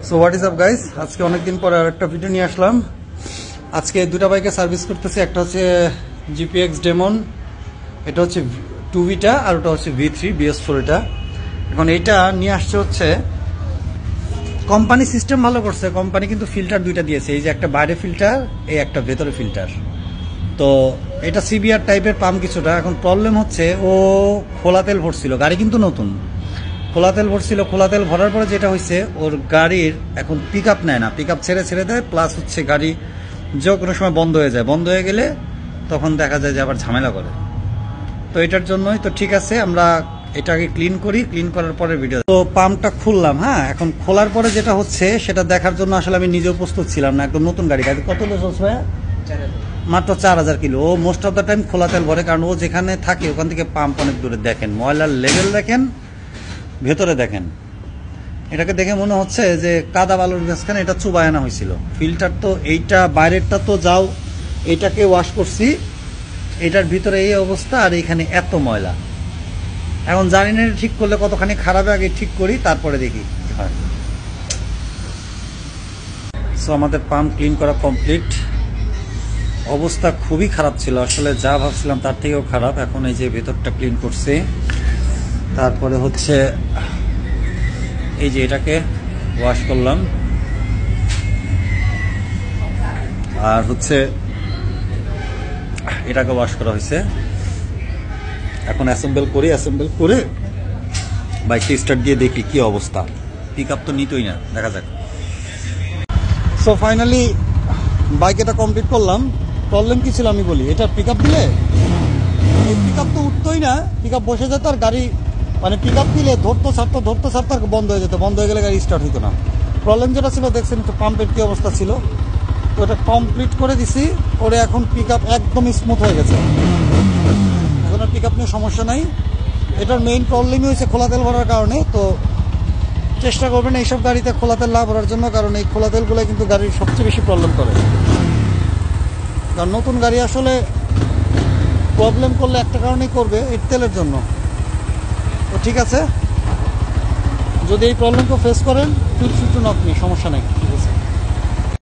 So what is up guys, আজকে অনেকদিন পরে আর একটা ভিডিও নিয়ে আসলাম। আজকে দুটা বাইকে সার্ভিস করতেছি, একটা হচ্ছে জিপিএক্স ডেমন, এটা হচ্ছে 2Vটা, আর ওটা হচ্ছে V3 BS4 এটা। এখন এইটা নিয়ে আসছে হচ্ছে কোম্পানি সিস্টেম ভালো করছে, কোম্পানি কিন্তু ফিল্টার দুইটা দিয়েছে, এই যে একটা বাইরে ফিল্টার, এই একটা ভেতরে ফিল্টার। তো এটা সিবিআর টাইপের পাম্প কিছুটা। এখন প্রবলেম হচ্ছে ও খোলা তেল ভরছিল, গাড়ি কিন্তু নতুন, খোলা তেল ভরছিল। খোলা তেল ভরার পরে যেটা হয়েছে, ওর গাড়ির এখন পিক আপ নেয় না, পিক আপ ছেড়ে দেয়, প্লাস হচ্ছে গাড়ি যে কোনো সময় বন্ধ হয়ে যায়, বন্ধ হয়ে গেলে তখন দেখা যায় যে আবার ঝামেলা করে। তো এটার জন্যই তো ঠিক আছে, আমরা এটাকে ক্লিন করি, ক্লিন করার পরে ভিডিও। তো পাম্পটা খুললাম, হ্যাঁ। এখন খোলার পরে যেটা হচ্ছে সেটা দেখার জন্য আসলে আমি নিজেও প্রস্তুত ছিলাম না, একদম নতুন গাড়ি। গাড়ি কত লোস ভাইয়া? মাত্র 4000 কিলো। ও মোস্ট অফ দ্য টাইম খোলা তেল ভরে, কারণ ও যেখানে থাকে ওখান থেকে পাম্প অনেক দূরে। দেখেন ময়লার লেভেল, দেখেন ভেতরে, দেখেন এটাকে দেখে মনে হচ্ছে যে কাদা বালুর মাঝখানে এটা চুবায় আনা হয়েছিল। ফিল্টার তো এইটা বাইরেরটা তো যাও, এইটাকে ওয়াশ করছি, এটার ভিতরে এই অবস্থা, আর এইখানে এত ময়লা। এখন জানি না ঠিক করলে কতখানি খারাপ, আগে ঠিক করি তারপরে দেখি কি হয়। সো আমাদের পাম্প ক্লিন করা কমপ্লিট। অবস্থা খুবই খারাপ ছিল, আসলে যা ভাবছিলাম তার থেকেও খারাপ। এখন এই যে ভেতরটা ক্লিন করছি, তারপরে হচ্ছে এই যে এটাকে ওয়াশ করলাম, আর হচ্ছে এটাকে ওয়াশ করা হয়েছে। এখন অ্যাসেম্বল করি, অ্যাসেম্বল করে বাইকটা স্টার্ট দিয়ে দেখি কি অবস্থা। পিক আপ তো নিতই না, দেখা যাক। সো ফাইনালি বাইক এটা কমপ্লিট করলাম। প্রবলেম কি ছিল আমি বলি, এটা পিক আপ দিলে পিক আপ তো উঠতোই না, পিক আপ বসে যেত, আর গাড়ি মানে পিক আপ দিলে ধরতো ছাড়তো আর বন্ধ হয়ে যেত, বন্ধ হয়ে গেলে গাড়ি স্টার্ট হইতো না। প্রবলেম যেটা ছিল দেখছেন একটু পাম্পের কী অবস্থা ছিল। তো এটা কমপ্লিট করে দিছি, ওরে এখন পিক আপ একদম স্মুথ হয়ে গেছে, এখন আর পিক আপ নিয়ে সমস্যা নাই। এটার মেইন প্রবলেমই হয়েছে খোলা তেল ভরার কারণে। তো চেষ্টা করবেন এইসব গাড়িতে খোলা তেল না ভরার জন্য, কারণ এই খোলা তেলগুলো কিন্তু গাড়ির সবচেয়ে বেশি প্রবলেম করে। কারণ নতুন গাড়ি আসলে প্রবলেম করলে একটা কারণেই করবে, এই তেলের জন্য। তো ঠিক আছে, যদি এই প্রবলেমকে ফেস করেন, feel free to knock me, সমস্যা নেই।